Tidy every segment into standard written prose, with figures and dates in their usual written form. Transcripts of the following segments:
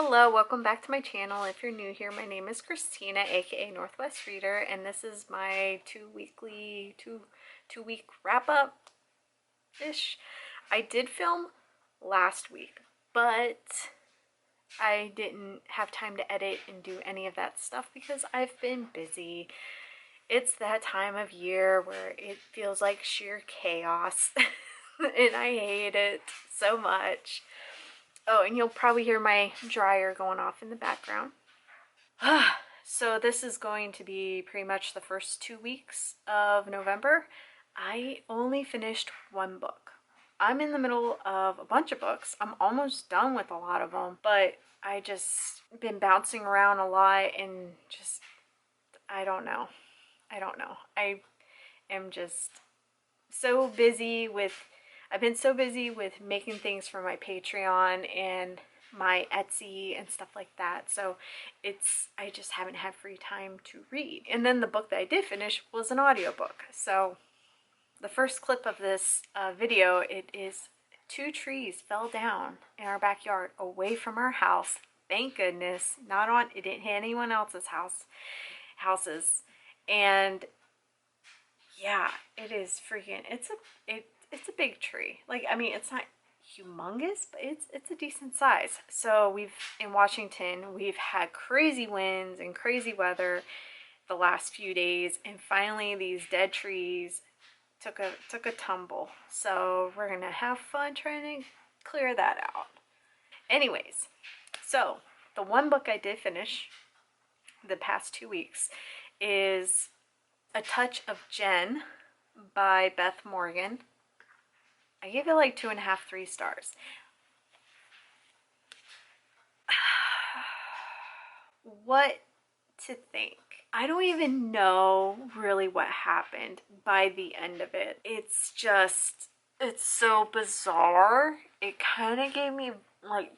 Hello, welcome back to my channel. If you're new here, my name is Christina, aka Northwest Reader, and this is my two week wrap up ish. I did film last week, but I didn't have time to edit and do any of that stuff because I've been busy. It's that time of year where it feels like sheer chaos and I hate it so much. Oh, and you'll probably hear my dryer going off in the background. So this is going to be pretty much the first 2 weeks of November. I only finished one book. I'm in the middle of a bunch of books. I'm almost done with a lot of them, but I just been bouncing around a lot and just, I don't know. I am just so busy with I've been so busy with making things for my Patreon and my Etsy and stuff like that. So I just haven't had free time to read. And then the book that I did finish was an audiobook. So the first clip of this video, it is 2 trees fell down in our backyard away from our house. Thank goodness. It didn't hit anyone else's houses. And yeah, it is freaking, it's a big tree. Like, I mean, it's not humongous, but it's a decent size. So in Washington, we've had crazy winds and crazy weather the last few days, and finally these dead trees took a tumble. So we're gonna have fun trying to clear that out. Anyways, so the one book I did finish the past 2 weeks is A Touch of Jen by Beth Morgan. I gave it like 2.5, 3 stars. What to think? I don't even know really what happened by the end of it. It's so bizarre. It kind of gave me like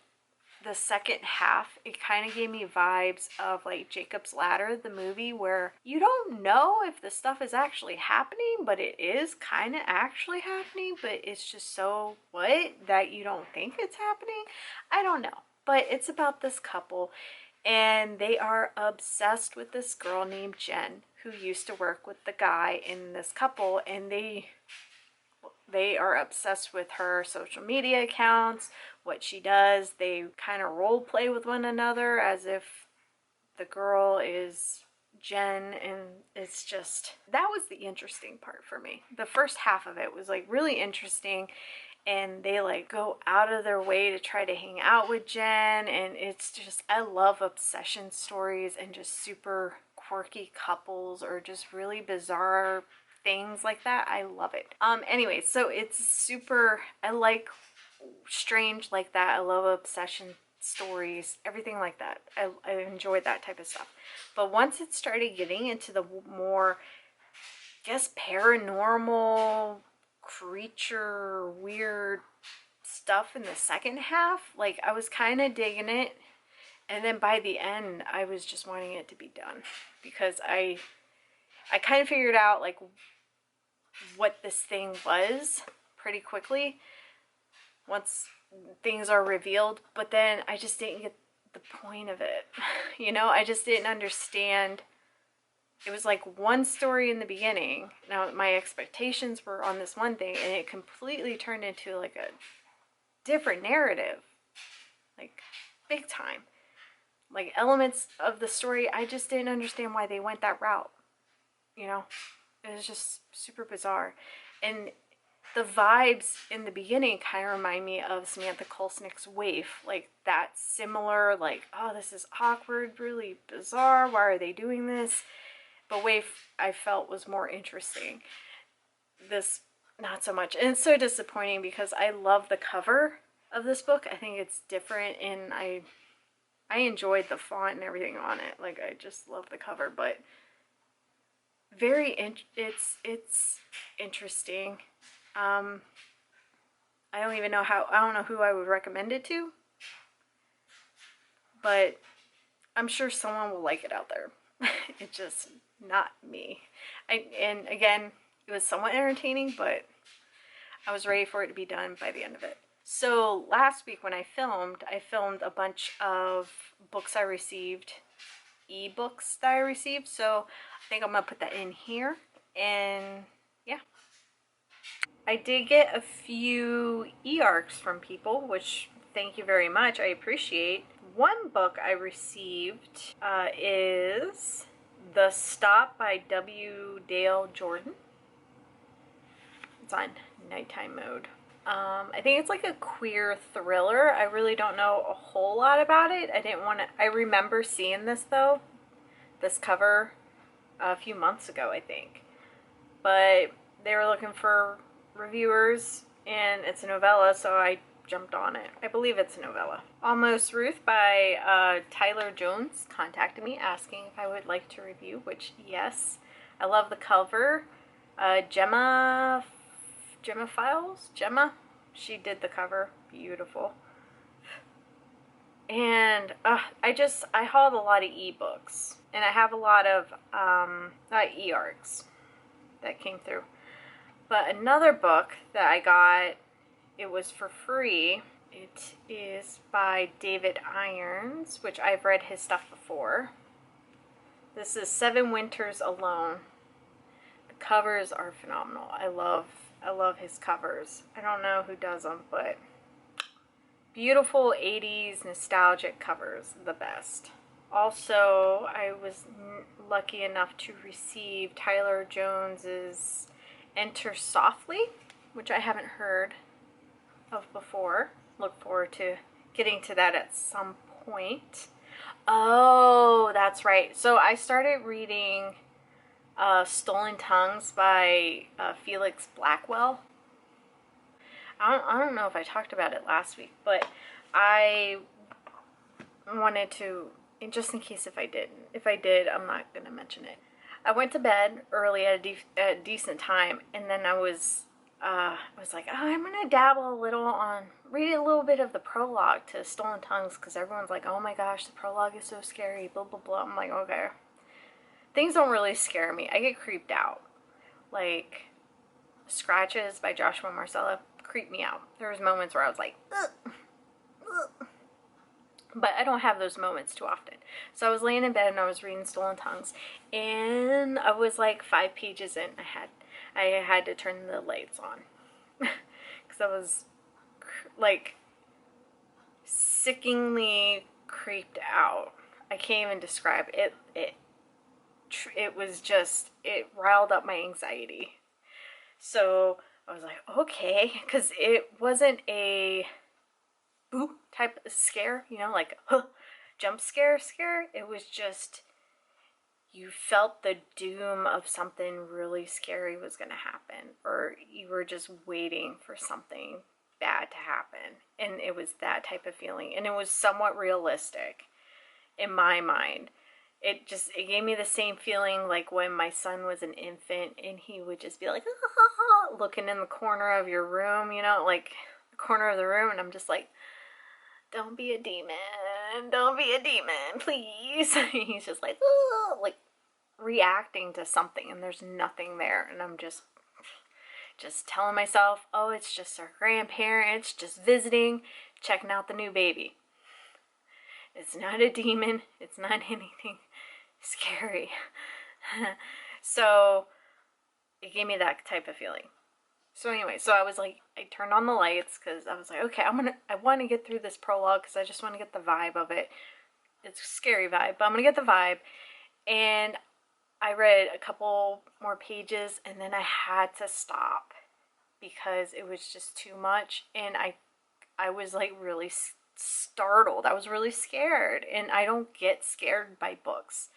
the second half, it kind of gave me vibes of like Jacob's Ladder, the movie, where you don't know if the stuff is actually happening, but it is kind of actually happening, but it's just so that you don't think it's happening. I don't know, but it's about this couple, and they are obsessed with this girl named Jen, who used to work with the guy in this couple, and they are obsessed with her social media accounts, what she does. They kind of role play with one another as if the girl is Jen, and it's just, that was the interesting part for me. The first half of it was like really interesting, and they like go out of their way to try to hang out with Jen, and it's just, I love obsession stories and just super quirky couples or just really bizarre things like that. I love it. Anyway, so it's super, I like strange like that. I love obsession stories, everything like that. I enjoyed that type of stuff. But once it started getting into the more, I guess, paranormal, creature, weird stuff in the second half, like I was kind of digging it. And then by the end, I was just wanting it to be done because I kind of figured out like what this thing was pretty quickly once things are revealed, but then I just didn't get the point of it. You know, I just didn't understand. It was like one story in the beginning. Now my expectations were on this one thing, and it completely turned into like a different narrative, like big time. Like elements of the story, I just didn't understand why they went that route. You know, it was just super bizarre. And the vibes in the beginning kind of remind me of Samantha Kolsnick's Waif. Like that similar, like, oh, this is awkward, really bizarre. Why are they doing this? But Waif, I felt, was more interesting. This, not so much. And it's so disappointing because I love the cover of this book. I think it's different, and I enjoyed the font and everything on it. Like, I just love the cover, but it's interesting. I don't know who I would recommend it to, but I'm sure someone will like it out there. It's just not me. And again, it was somewhat entertaining, but I was ready for it to be done by the end of it. So last week when I filmed a bunch of books I received, ebooks that I received. So I think I'm gonna put that in here. And yeah, I did get a few e-arcs from people, which thank you very much. I appreciate. One book I received is The Stop by W. Dale Jordan. It's on nighttime mode. I think it's like a queer thriller. I really don't know a whole lot about it. I remember seeing this though, this cover a few months ago, I think. But they were looking for reviewers, and it's a novella, so I jumped on it. I believe it's a novella. Almost Ruth by Tyler Jones contacted me asking if I would like to review, which yes. I love the cover. Gemma Files? Gemma? She did the cover. Beautiful. And I hauled a lot of ebooks. And I have a lot of e-arcs that came through. But another book that I got, it was for free. It is by David Irons, which I've read his stuff before. This is 7 Winters Alone. The covers are phenomenal. I love his covers. I don't know who does them, but beautiful 80s nostalgic covers, the best. Also, I was lucky enough to receive Tyler Jones's Enter Softly, which I haven't heard of before. Look forward to getting to that at some point. Oh, that's right. So I started reading Stolen Tongues by Felix Blackwell. I don't know if I talked about it last week, but I wanted to, just in case if I didn't. If I did, I'm not going to mention it. I went to bed early at a decent time, and then I was like, oh, I'm going to dabble a little on, read a little bit of the prologue to Stolen Tongues, because everyone's like, oh my gosh, the prologue is so scary, blah, blah, blah. I'm like, okay. Things don't really scare me. I get creeped out. Like, Scratches by Joshua Marcella creeped me out. There was moments where I was like, ugh, ugh. But I don't have those moments too often. So I was laying in bed and I was reading Stolen Tongues, and I was like 5 pages in. I had to turn the lights on because I was like sickeningly creeped out. I can't even describe it. It was just, it riled up my anxiety. So I was like, okay, because it wasn't a boo type of scare, you know, like jump scare. It was just, you felt the doom of something really scary was going to happen, or you were just waiting for something bad to happen. And it was that type of feeling, and it was somewhat realistic in my mind. It gave me the same feeling like when my son was an infant and he would just be like, ah, looking in the corner of your room, you know, like the corner of the room, and I'm just like, don't be a demon, please. He's just like, oh, like reacting to something, and there's nothing there, and I'm just telling myself, oh, it's just our grandparents just visiting, checking out the new baby. It's not a demon. It's not anything scary. So it gave me that type of feeling. So anyway, so I was like, I turned on the lights because I was like, okay, I want to get through this prologue because I just want to get the vibe of it. It's a scary vibe, but I'm going to get the vibe. And I read a couple more pages, and then I had to stop because it was just too much. And I was like really startled. I was really scared, and I don't get scared by books.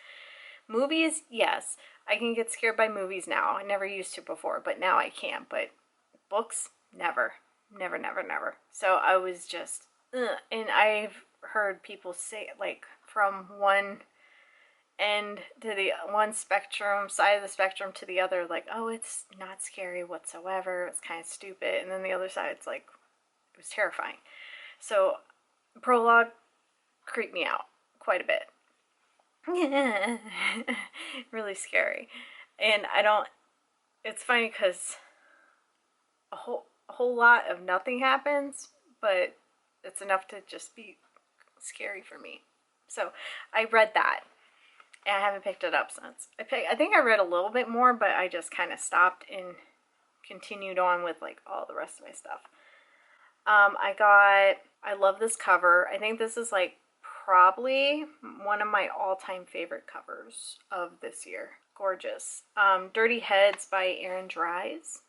Movies, yes, I can get scared by movies now. I never used to before, but now I can. But books, never. So I was just, and I've heard people say, like, from one end to the one side of the spectrum to the other, like, oh, it's not scary whatsoever, it's kind of stupid, and then the other side, it's like, it was terrifying. So Prologue creeped me out quite a bit. Really scary. And it's funny because a whole lot of nothing happens, but it's enough to just be scary for me. So I read that, and I haven't picked it up since. I think I read a little bit more, but I just kind of stopped and continued on with like all the rest of my stuff. I love this cover. I think this is like probably one of my all-time favorite covers of this year. Gorgeous. Dirty Heads by Aaron Dries.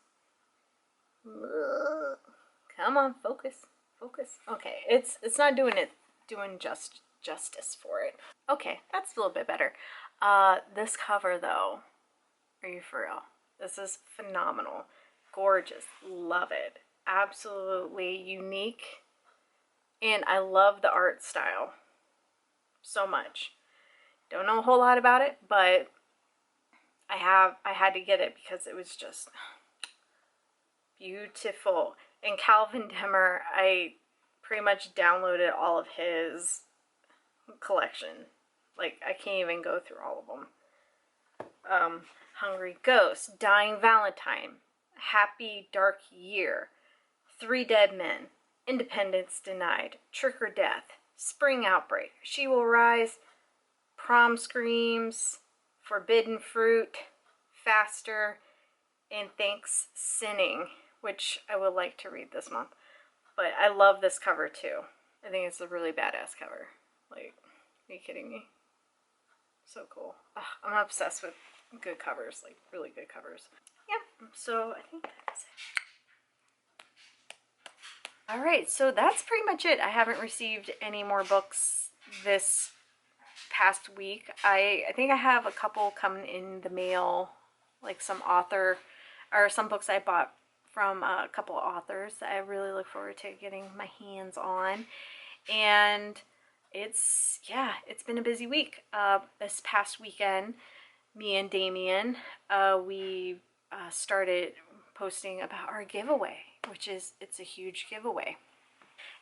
Come on, focus. Okay, it's not doing justice for it. Okay, that's a little bit better. This cover though, are you for real? This is phenomenal. Gorgeous. Love it. Absolutely unique. And I love the art style so much. Don't know a whole lot about it, but I had to get it because it was just beautiful. And Calvin Demmer, I pretty much downloaded all of his collection. Like, I can't even go through all of them. Hungry Ghost, Dying Valentine, Happy Dark Year, Three Dead Men, Independence Denied, Trick or Death, Spring Outbreak, She Will Rise, Prom Screams, Forbidden Fruit, Faster, and Thanks Sinning, which I would like to read this month. But I love this cover too. I think it's a really badass cover. Like, are you kidding me? So cool. Ugh, I'm obsessed with good covers, like really good covers. Yeah, so I think that's it. Alright, so that's pretty much it. I haven't received any more books this past week. I think I have a couple coming in the mail, like some books I bought from a couple of authors that I really look forward to getting my hands on. And it's been a busy week. This past weekend, me and Damien, we started posting about our giveaway, it's a huge giveaway.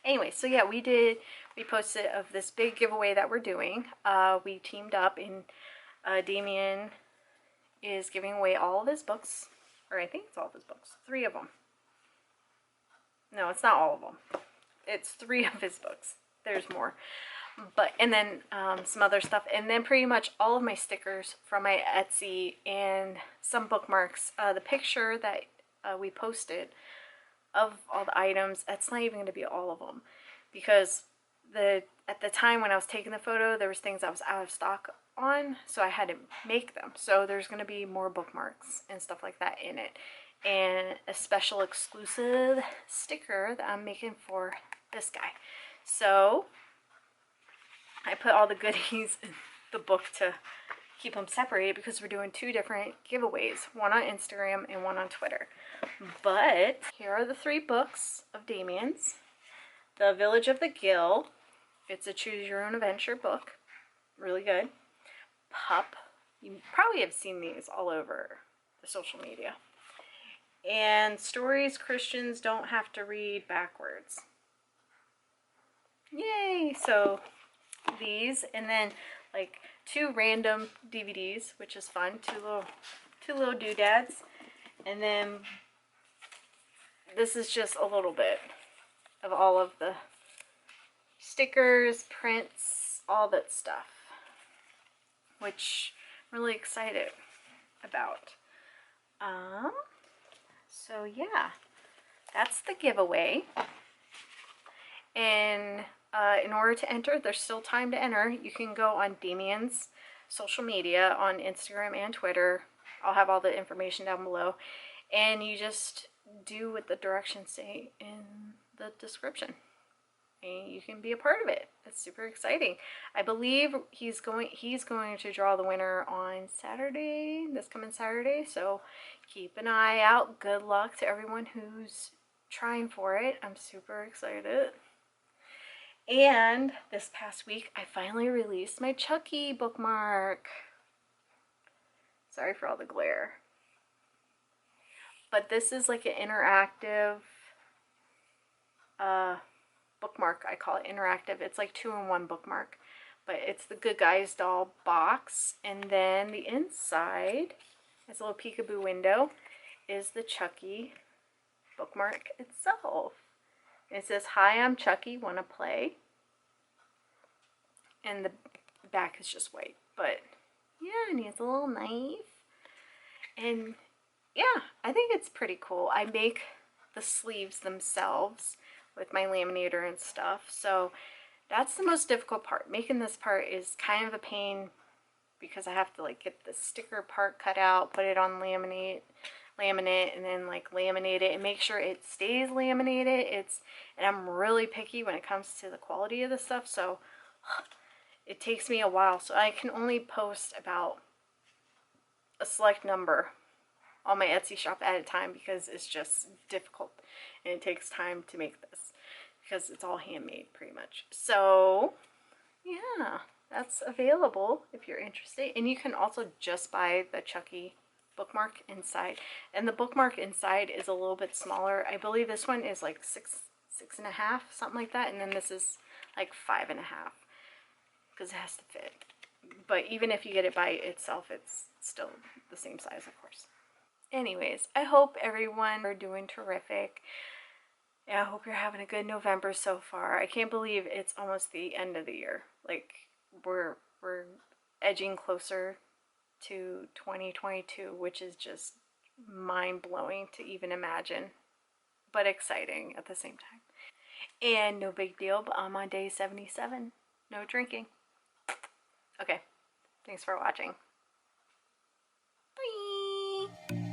Anyway, so yeah, we posted of this big giveaway that we're doing. We teamed up, and Damien is giving away all of his books, or I think it's all of his books, 3 of them. No, it's not all of them. It's 3 of his books. There's more. And then some other stuff, and then pretty much all of my stickers from my Etsy and some bookmarks. The picture that we posted of all the items, that's not even going to be all of them, because at the time when I was taking the photo, there was things I was out of stock on, so I had to make them. So there's going to be more bookmarks and stuff like that in it, and a special exclusive sticker that I'm making for this guy. So I put all the goodies in the book to keep them separated, because we're doing 2 different giveaways, one on Instagram and one on Twitter. But here are the 3 books of Damien's. The Village of the Gill. It's a choose your own adventure book. Really good. Pup. You probably have seen these all over the social media. And Stories Christians Don't Have to Read Backwards. Yay! So these, and then like 2 random DVDs, which is fun. Two little doodads. And then this is just a little bit of all of the stickers, prints, all that stuff, which I'm really excited about. So yeah, that's the giveaway. And in order to enter, there's still time to enter. You can go on Damien's social media on Instagram and Twitter. I'll have all the information down below. And you just do what the directions say in the description, and you can be a part of it. It's super exciting. I believe he's going to draw the winner on Saturday, this coming Saturday, so keep an eye out. Good luck to everyone who's trying for it. I'm super excited. And this past week, I finally released my Chucky bookmark. Sorry for all the glare. But this is like an interactive bookmark. I call it interactive. It's like 2-in-1 bookmark. But it's the Good Guys doll box. And then the inside, this little peekaboo window, is the Chucky bookmark itself. It says, "Hi, I'm Chucky, wanna play?" And the back is just white, but yeah, and he has a little knife. And yeah, I think it's pretty cool. I make the sleeves themselves with my laminator and stuff, so that's the most difficult part. Making this part is kind of a pain because I have to like get the sticker part cut out, put it on laminate, and then like laminate it and make sure it stays laminated. And I'm really picky when it comes to the quality of the stuff, so it takes me a while. So I can only post about a select number on my Etsy shop at a time because it's just difficult and it takes time to make this because it's all handmade pretty much. So yeah, that's available if you're interested. And you can also just buy the Chucky bookmark inside. And the bookmark inside is a little bit smaller. I believe this one is like six and a half, something like that. And then this is like 5.5 because it has to fit. But even if you get it by itself, it's still the same size, of course. Anyways, I hope everyone are doing terrific. Yeah, I hope you're having a good November so far. I can't believe it's almost the end of the year. Like we're edging closer to 2022, which is just mind-blowing to even imagine, but exciting at the same time. And no big deal, but I'm on day 77. No drinking. Okay, thanks for watching. Bye!